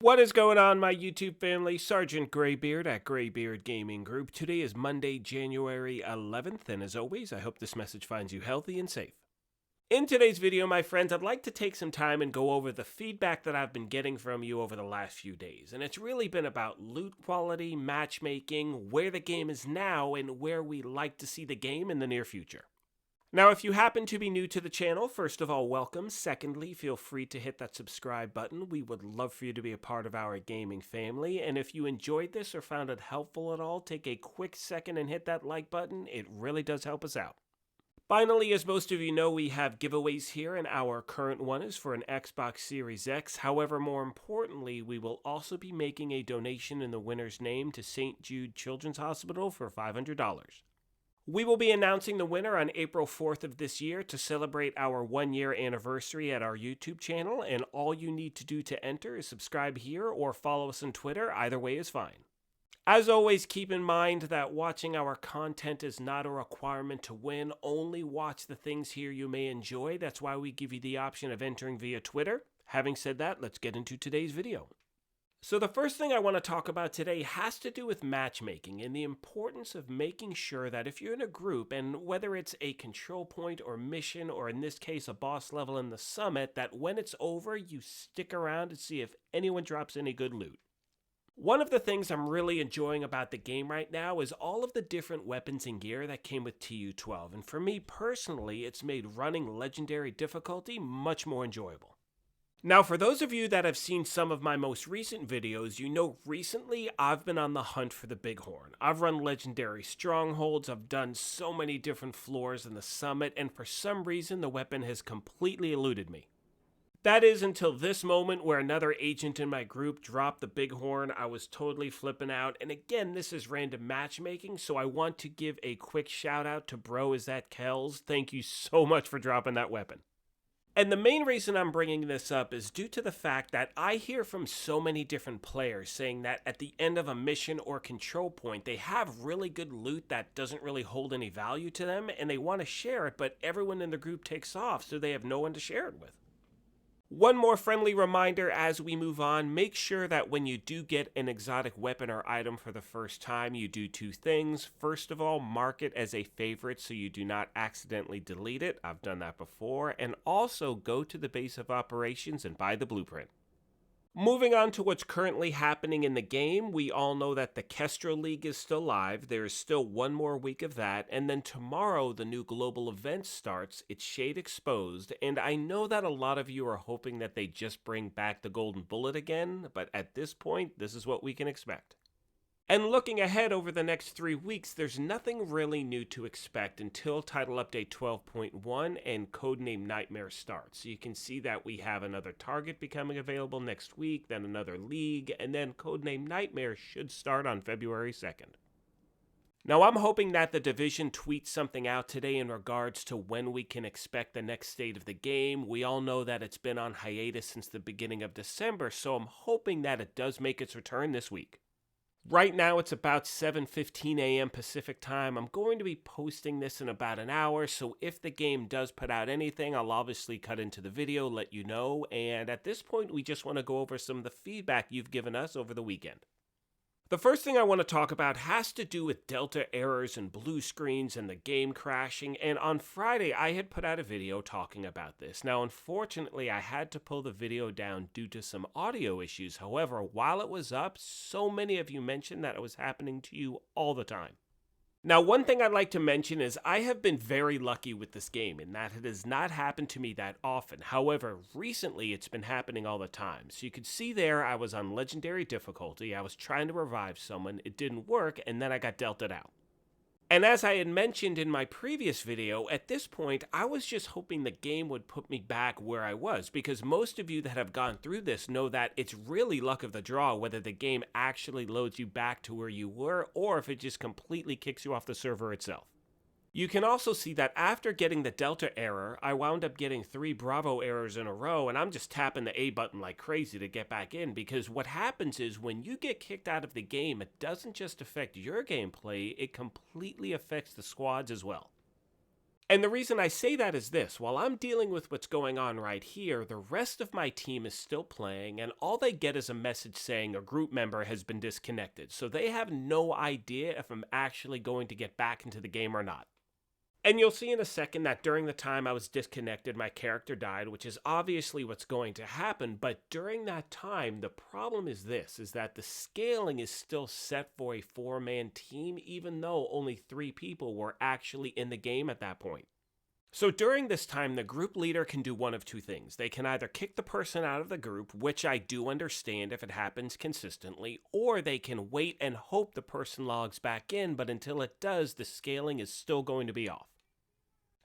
What is going on, my YouTube family? Sergeant Graybeard at Graybeard Gaming Group. Today is Monday, January 11th, and as always, I hope this message finds you healthy and safe. In today's video, my friends, I'd like to take some time and go over the feedback that I've been getting from you over the last few days, and it's really been about loot quality, matchmaking, where the game is now, and where we like to see the game in the near future. Now, if you happen to be new to the channel, first of all, welcome. Secondly, feel free to hit that subscribe button. We would love for you to be a part of our gaming family. And if you enjoyed this or found it helpful at all, take a quick second and hit that like button. It really does help us out. Finally, as most of you know, we have giveaways here, and our current one is for an Xbox Series X. However, more importantly, we will also be making a donation in the winner's name to St. Jude Children's Hospital for $500. We will be announcing the winner on April 4th of this year to celebrate our 1-year anniversary at our YouTube channel, and all you need to do to enter is subscribe here or follow us on Twitter. Either way is fine. As always, keep in mind that watching our content is not a requirement to win. Only watch the things here you may enjoy. That's why we give you the option of entering via Twitter. Having said that, let's get into today's video. So the first thing I want to talk about today has to do with matchmaking and the importance of making sure that if you're in a group, and whether it's a control point or mission, or in this case a boss level in the summit, that when it's over you stick around to see if anyone drops any good loot. One of the things I'm really enjoying about the game right now is all of the different weapons and gear that came with TU12, and for me personally, it's made running legendary difficulty much more enjoyable. Now, for those of you that have seen some of my most recent videos, you know recently I've been on the hunt for the Bighorn. I've run legendary strongholds, I've done so many different floors in the summit, and for some reason the weapon has completely eluded me. That is until this moment where another agent in my group dropped the Bighorn. I was totally flipping out, and again, this is random matchmaking, so I want to give a quick shout out to Bro Is That Kells. Thank you so much for dropping that weapon. And the main reason I'm bringing this up is due to the fact that I hear from so many different players saying that at the end of a mission or control point, they have really good loot that doesn't really hold any value to them, and they want to share it, but everyone in the group takes off, so they have no one to share it with. One more friendly reminder as we move on, make sure that when you do get an exotic weapon or item for the first time, you do two things. First of all, mark it as a favorite so you do not accidentally delete it. I've done that before. And also go to the base of operations and buy the blueprint. Moving on to what's currently happening in the game, we all know that the Kestrel League is still live. There is still one more week of that, and then tomorrow the new global event starts. It's Shade Exposed, and I know that a lot of you are hoping that they just bring back the Golden Bullet again, but at this point, this is what we can expect. And looking ahead over the next 3 weeks, there's nothing really new to expect until Title Update 12.1 and Codename Nightmare starts. So you can see that we have another target becoming available next week, then another league, and then Codename Nightmare should start on February 2nd. Now, I'm hoping that the Division tweets something out today in regards to when we can expect the next state of the game. We all know that it's been on hiatus since the beginning of December, so I'm hoping that it does make its return this week. Right now, it's about 7:15 a.m. Pacific time. I'm going to be posting this in about an hour, so if the game does put out anything, I'll obviously cut into the video, let you know, and at this point, we just want to go over some of the feedback you've given us over the weekend. The first thing I want to talk about has to do with Delta errors and blue screens and the game crashing, and on Friday I had put out a video talking about this. Now, unfortunately, I had to pull the video down due to some audio issues. However, while it was up, so many of you mentioned that it was happening to you all the time. Now, one thing I'd like to mention is I have been very lucky with this game in that it has not happened to me that often. However, recently it's been happening all the time. So you could see there I was on legendary difficulty, I was trying to revive someone, it didn't work, and then I got dealt it out. And as I had mentioned in my previous video, at this point, I was just hoping the game would put me back where I was, because most of you that have gone through this know that it's really luck of the draw whether the game actually loads you back to where you were, or if it just completely kicks you off the server itself. You can also see that after getting the Delta error, I wound up getting 3 Bravo errors in a row, and I'm just tapping the A button like crazy to get back in, because what happens is when you get kicked out of the game, it doesn't just affect your gameplay, it completely affects the squads as well. And the reason I say that is this: while I'm dealing with what's going on right here, the rest of my team is still playing, and all they get is a message saying a group member has been disconnected, so they have no idea if I'm actually going to get back into the game or not. And you'll see in a second that during the time I was disconnected, my character died, which is obviously what's going to happen. But during that time, the problem is this, is that the scaling is still set for a 4-man team, even though only 3 people were actually in the game at that point. So during this time, the group leader can do one of 2 things. They can either kick the person out of the group, which I do understand if it happens consistently, or they can wait and hope the person logs back in, but until it does, the scaling is still going to be off.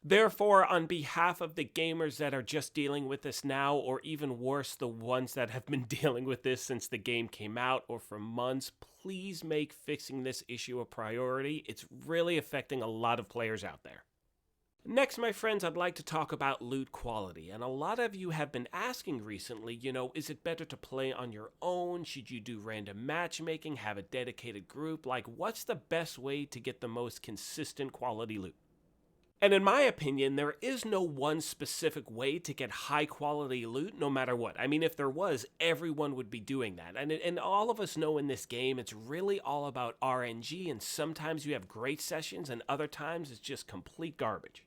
Therefore, on behalf of the gamers that are just dealing with this now, or even worse, the ones that have been dealing with this since the game came out or for months, please make fixing this issue a priority. It's really affecting a lot of players out there. Next, my friends, I'd like to talk about loot quality, and a lot of you have been asking recently, is it better to play on your own? Should you do random matchmaking, have a dedicated group? Like, what's the best way to get the most consistent quality loot? And in my opinion, there is no one specific way to get high quality loot no matter what. I mean, if there was, everyone would be doing that. And all of us know in this game, it's really all about RNG, and sometimes you have great sessions and other times it's just complete garbage.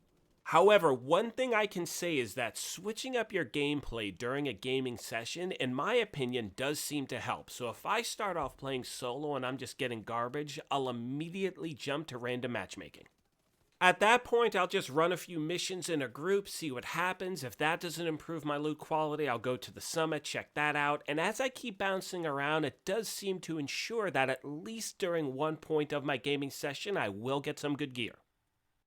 However, one thing I can say is that switching up your gameplay during a gaming session, in my opinion, does seem to help. So if I start off playing solo and I'm just getting garbage, I'll immediately jump to random matchmaking. At that point, I'll just run a few missions in a group, see what happens. If that doesn't improve my loot quality, I'll go to the summit, check that out. And as I keep bouncing around, it does seem to ensure that at least during one point of my gaming session, I will get some good gear.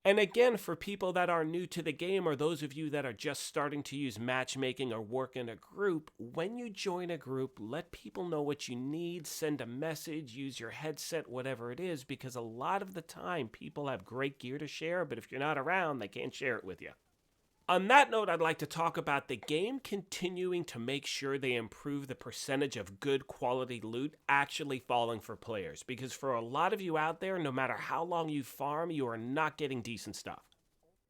And again, for people that are new to the game, or those of you that are just starting to use matchmaking or work in a group, when you join a group, let people know what you need, send a message, use your headset, whatever it is, because a lot of the time people have great gear to share, but if you're not around, they can't share it with you. On that note, I'd like to talk about the game continuing to make sure they improve the percentage of good quality loot actually falling for players, because for a lot of you out there, no matter how long you farm, you are not getting decent stuff.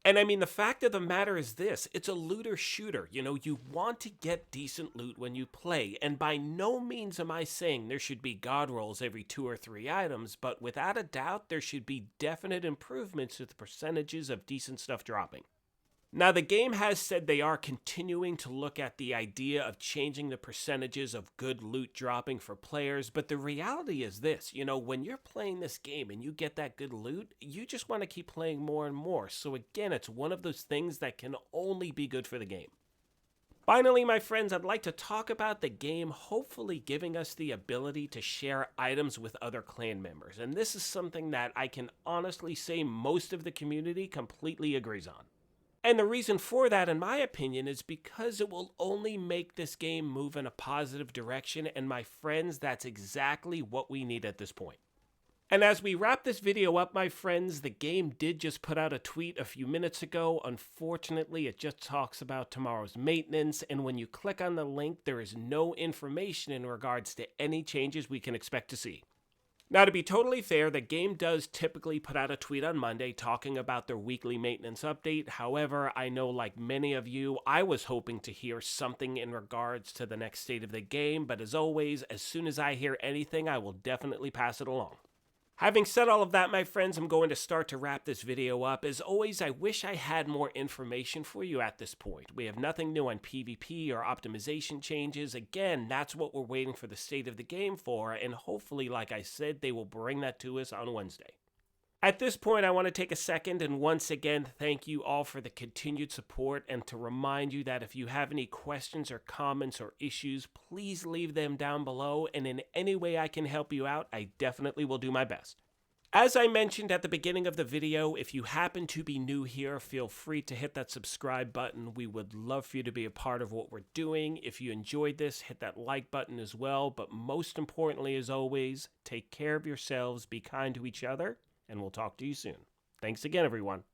And I mean, the fact of the matter is this, it's a looter shooter. You want to get decent loot when you play, and by no means am I saying there should be god rolls every 2 or 3 items, but without a doubt, there should be definite improvements to the percentages of decent stuff dropping. Now, the game has said they are continuing to look at the idea of changing the percentages of good loot dropping for players, but the reality is this, when you're playing this game and you get that good loot, you just want to keep playing more and more. So again, it's one of those things that can only be good for the game. Finally, my friends, I'd like to talk about the game hopefully giving us the ability to share items with other clan members, and this is something that I can honestly say most of the community completely agrees on. And the reason for that, in my opinion, is because it will only make this game move in a positive direction, and my friends, that's exactly what we need at this point. And as we wrap this video up, my friends, the game did just put out a tweet a few minutes ago. Unfortunately, it just talks about tomorrow's maintenance, and when you click on the link, there is no information in regards to any changes we can expect to see. Now, to be totally fair, the game does typically put out a tweet on Monday talking about their weekly maintenance update. However, I know like many of you, I was hoping to hear something in regards to the next state of the game, but as always, as soon as I hear anything, I will definitely pass it along. Having said all of that, my friends, I'm going to start to wrap this video up. As always, I wish I had more information for you at this point. We have nothing new on PvP or optimization changes. Again, that's what we're waiting for the state of the game for, and hopefully, like I said, they will bring that to us on Wednesday. At this point, I want to take a second and once again thank you all for the continued support, and to remind you that if you have any questions or comments or issues, please leave them down below, and in any way I can help you out, I definitely will do my best. As I mentioned at the beginning of the video, if you happen to be new here, feel free to hit that subscribe button. We would love for you to be a part of what we're doing. If you enjoyed this, hit that like button as well, but most importantly, as always, take care of yourselves, be kind to each other, and we'll talk to you soon. Thanks again, everyone.